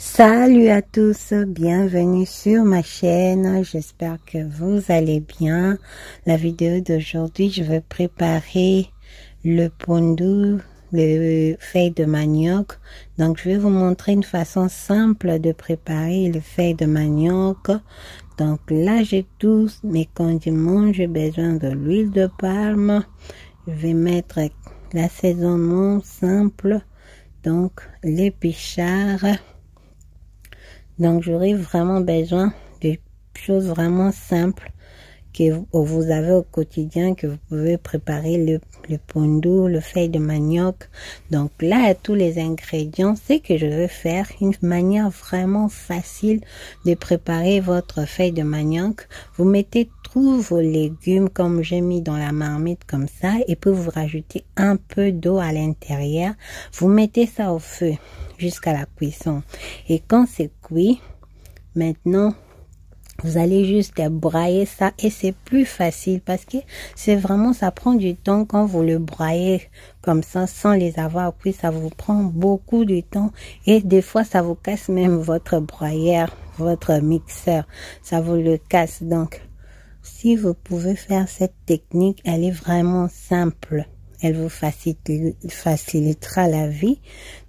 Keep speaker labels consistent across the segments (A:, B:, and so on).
A: Salut à tous, bienvenue sur ma chaîne, j'espère que vous allez bien. La vidéo d'aujourd'hui, je vais préparer le pondu, le feuille de manioc. Donc je vais vous montrer une façon simple de préparer le feuille de manioc. Donc là j'ai tous mes condiments, j'ai besoin de l'huile de palme, je vais mettre l'assaisonnement simple, donc les pichards. Donc, j'aurai vraiment besoin de choses vraiment simples que vous avez au quotidien, que vous pouvez préparer le pondu, le feuille de manioc. Donc là, tous les ingrédients, c'est que je vais faire une manière vraiment facile de préparer votre feuille de manioc. Vous mettez tous vos légumes comme j'ai mis dans la marmite comme ça, et puis vous rajoutez un peu d'eau à l'intérieur. Vous mettez ça au feu jusqu'à la cuisson. Et quand c'est cuit, maintenant, vous allez juste broyer ça et c'est plus facile parce que c'est vraiment, ça prend du temps quand vous le broyez comme ça sans les avoir cuits, ça vous prend beaucoup de temps et des fois ça vous casse même votre broyeur, votre mixeur, ça vous le casse. Donc, si vous pouvez faire cette technique, elle est vraiment simple. Elle vous facilitera la vie.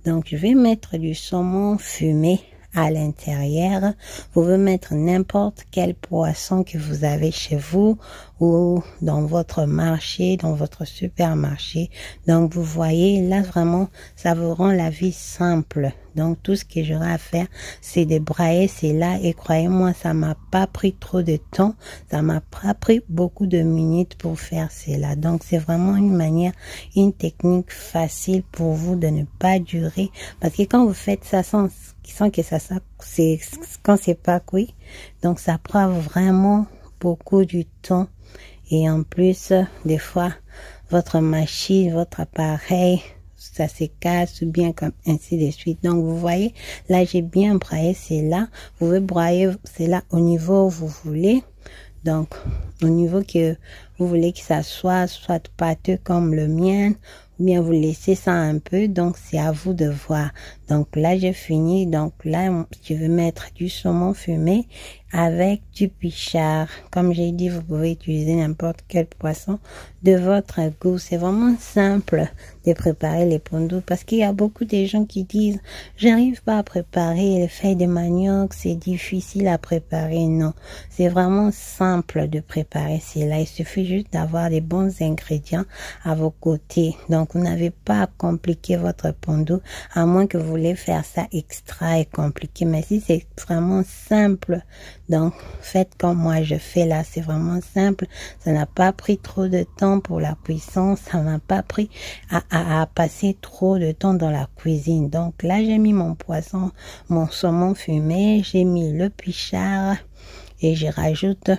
A: Donc, je vais mettre du saumon fumé à l'intérieur. Vous pouvez mettre n'importe quel poisson que vous avez chez vous ou dans votre marché, dans votre supermarché. Donc, vous voyez, là, vraiment, ça vous rend la vie simple. Donc, tout ce que j'aurai à faire, c'est de brailler cela. Et croyez-moi, ça m'a pas pris trop de temps. Ça m'a pas pris beaucoup de minutes pour faire cela. Donc, c'est vraiment une manière, une technique facile pour vous de ne pas durer. Parce que quand vous faites ça sans que c'est quand c'est pas cuit, donc ça prend vraiment beaucoup de temps. Et en plus, des fois, votre machine, votre appareil, ça se casse ou bien comme ainsi de suite. Donc, vous voyez, là, j'ai bien broyé cela. Vous pouvez broyer cela au niveau où vous voulez. Donc, au niveau que vous voulez que ça soit pâteux comme le mien, ou bien vous laissez ça un peu. Donc, c'est à vous de voir. Donc, là, j'ai fini. Donc, là, je vais mettre du saumon fumé avec du pichard. Comme j'ai dit, vous pouvez utiliser n'importe quel poisson de votre goût. C'est vraiment simple de préparer les pondus parce qu'il y a beaucoup de gens qui disent « J'arrive pas à préparer les feuilles de manioc, c'est difficile à préparer. » Non, c'est vraiment simple de préparer cela. Il suffit juste d'avoir des bons ingrédients à vos côtés. Donc, vous n'avez pas à compliquer votre pondu, à moins que vous voulez faire ça extra et compliqué. Mais si c'est vraiment simple, donc faites comme moi je fais là. C'est vraiment simple. Ça n'a pas pris trop de temps pour la cuisson. Ça m'a pas pris à passer trop de temps dans la cuisine. Donc là, j'ai mis mon poisson, mon saumon fumé. J'ai mis le pichard et je rajoute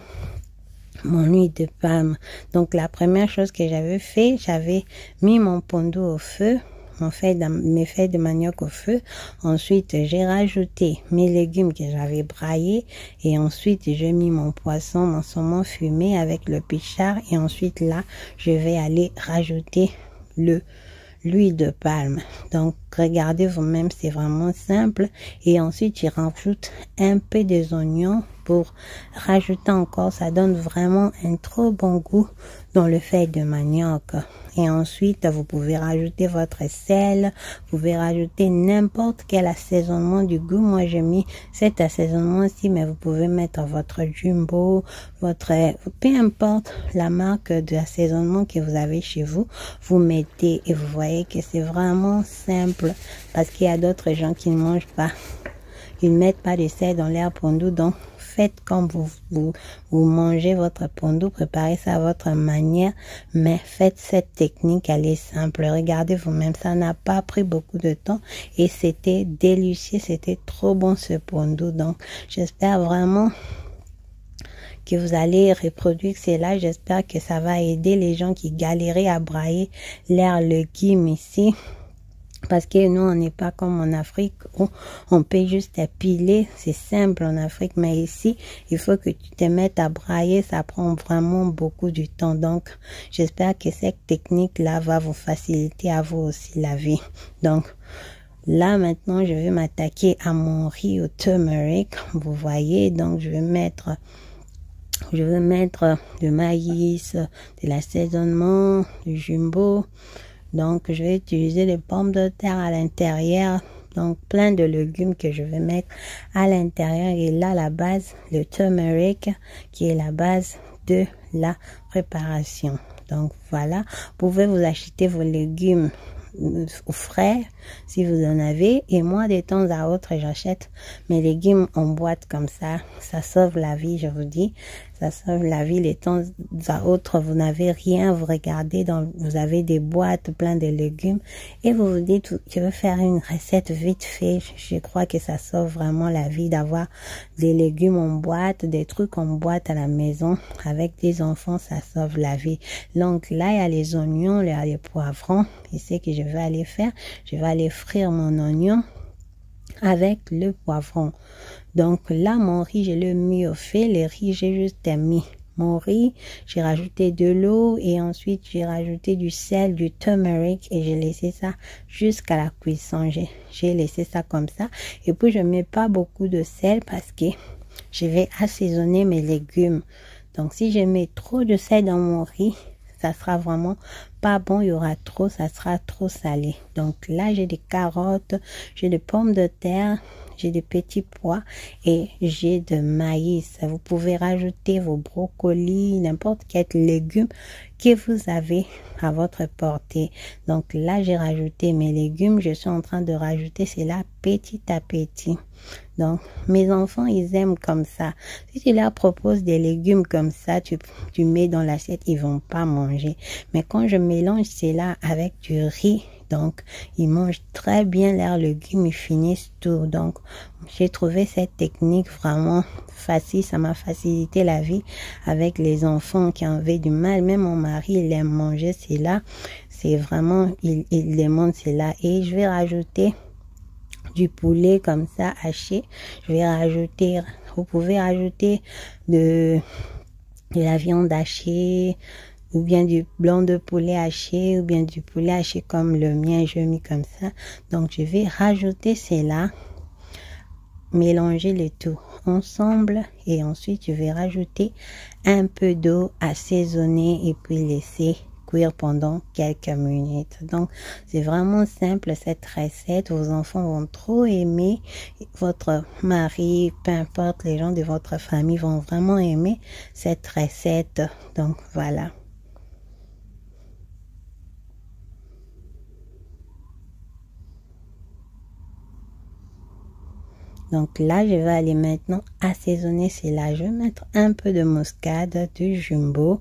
A: mon huile de palme. Donc la première chose que j'avais fait, j'avais mis mon pondu au feu, mes feuilles de manioc au feu. Ensuite, j'ai rajouté mes légumes que j'avais braillés et ensuite j'ai mis mon poisson, mon saumon fumé avec le pichard et ensuite là, je vais aller rajouter l'huile de palme. Donc, regardez vous-même, c'est vraiment simple. Et ensuite, je rajoute un peu des oignons pour rajouter encore. Ça donne vraiment un trop bon goût dans le feuille de manioc. Et ensuite, vous pouvez rajouter votre sel. Vous pouvez rajouter n'importe quel assaisonnement du goût. Moi, j'ai mis cet assaisonnement aussi, mais vous pouvez mettre votre jumbo, peu importe la marque d'assaisonnement que vous avez chez vous. Vous mettez et vous voyez que c'est vraiment simple parce qu'il y a d'autres gens qui ne mangent pas. Ils ne mettent pas de sel dans leur pondu. Donc, faites comme vous mangez votre pondu, préparez ça à votre manière, mais faites cette technique, elle est simple. Regardez vous-même, ça n'a pas pris beaucoup de temps et c'était délicieux, c'était trop bon ce pondu. Donc, j'espère vraiment que vous allez reproduire cela. J'espère que ça va aider les gens qui galéraient à brailler leurs légumes ici. Parce que nous, on n'est pas comme en Afrique où on peut juste piler. C'est simple en Afrique. Mais ici, il faut que tu te mettes à brailler. Ça prend vraiment beaucoup de temps. Donc, j'espère que cette technique-là va vous faciliter à vous aussi la vie. Donc, Là, maintenant, je vais m'attaquer à mon riz au turmeric. Vous voyez, donc je vais mettre du maïs, de l'assaisonnement, du jumbo. Donc, je vais utiliser les pommes de terre à l'intérieur. Donc, plein de légumes que je vais mettre à l'intérieur. Et là, la base, le turmeric, qui est la base de la préparation. Donc, voilà. Vous pouvez vous acheter vos légumes frais si vous en avez, et moi de temps à autre j'achète mes légumes en boîte comme ça sauve la vie, je vous dis, ça sauve la vie. Les temps à autre vous n'avez rien, vous regardez vous avez des boîtes plein de légumes et vous vous dites je veux faire une recette vite fait. Je crois que ça sauve vraiment la vie d'avoir des légumes en boîte, des trucs en boîte à la maison. Avec des enfants, ça sauve la vie. Donc là il y a les oignons, il y a les poivrons, et c'est que je vais aller faire, je vais aller frire mon oignon avec le poivron. Donc là, mon riz, je l'ai mis au fait. Le riz, j'ai juste mis mon riz. J'ai rajouté de l'eau et ensuite j'ai rajouté du sel, du turmeric et j'ai laissé ça jusqu'à la cuisson. J'ai laissé ça comme ça. Et puis, je mets pas beaucoup de sel parce que je vais assaisonner mes légumes. Donc, si je mets trop de sel dans mon riz, ça sera vraiment pas bon, il y aura trop, ça sera trop salé. Donc là, j'ai des carottes, j'ai des pommes de terre, j'ai des petits pois et j'ai de maïs. Vous pouvez rajouter vos brocolis, n'importe quel légume que vous avez à votre portée. Donc là, j'ai rajouté mes légumes. Je suis en train de rajouter cela petit à petit. Donc, mes enfants, ils aiment comme ça. Si tu leur proposes des légumes comme ça, tu mets dans l'assiette, ils vont pas manger. Mais quand je mélange cela avec du riz, donc, ils mangent très bien leurs légumes, ils finissent tout. Donc, j'ai trouvé cette technique vraiment facile. Ça m'a facilité la vie avec les enfants qui avaient du mal. Même mon mari, il aime manger cela. C'est vraiment, il demande cela. Et je vais rajouter du poulet comme ça haché. Je vais rajouter, vous pouvez rajouter de la viande hachée, ou bien du blanc de poulet haché, ou bien du poulet haché comme le mien, je mis comme ça. Donc, je vais rajouter cela, mélanger le tout ensemble et ensuite, je vais rajouter un peu d'eau, assaisonner et puis laisser cuire pendant quelques minutes. Donc, c'est vraiment simple cette recette. Vos enfants vont trop aimer. Votre mari, peu importe, les gens de votre famille vont vraiment aimer cette recette. Donc, voilà. Donc là, je vais aller maintenant assaisonner cela. Je vais mettre un peu de muscade, du jumbo.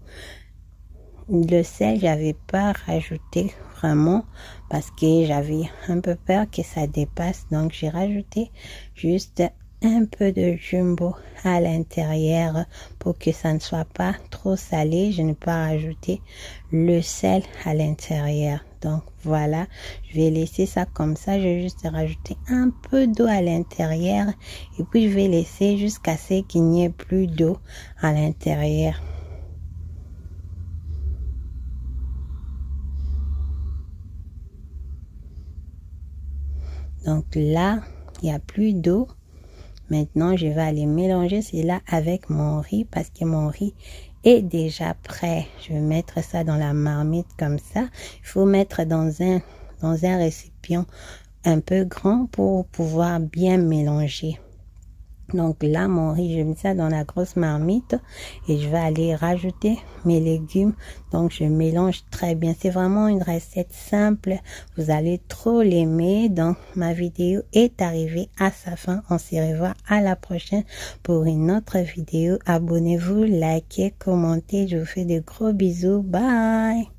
A: Le sel, j'avais pas rajouté vraiment parce que j'avais un peu peur que ça dépasse. Donc, j'ai rajouté juste un peu de jumbo à l'intérieur pour que ça ne soit pas trop salé. Je n'ai pas rajouté le sel à l'intérieur. Donc voilà, je vais laisser ça comme ça. Je vais juste rajouter un peu d'eau à l'intérieur et puis je vais laisser jusqu'à ce qu'il n'y ait plus d'eau à l'intérieur. Donc là, il n'y a plus d'eau. Maintenant, je vais aller mélanger cela avec mon riz parce que mon riz est déjà prêt. Je vais mettre ça dans la marmite comme ça. Il faut mettre dans un récipient un peu grand pour pouvoir bien mélanger. Donc là, mon riz, je mets ça dans la grosse marmite et je vais aller rajouter mes légumes. Donc, je mélange très bien. C'est vraiment une recette simple. Vous allez trop l'aimer. Donc, ma vidéo est arrivée à sa fin. On se revoit à la prochaine pour une autre vidéo. Abonnez-vous, likez, commentez. Je vous fais de gros bisous. Bye!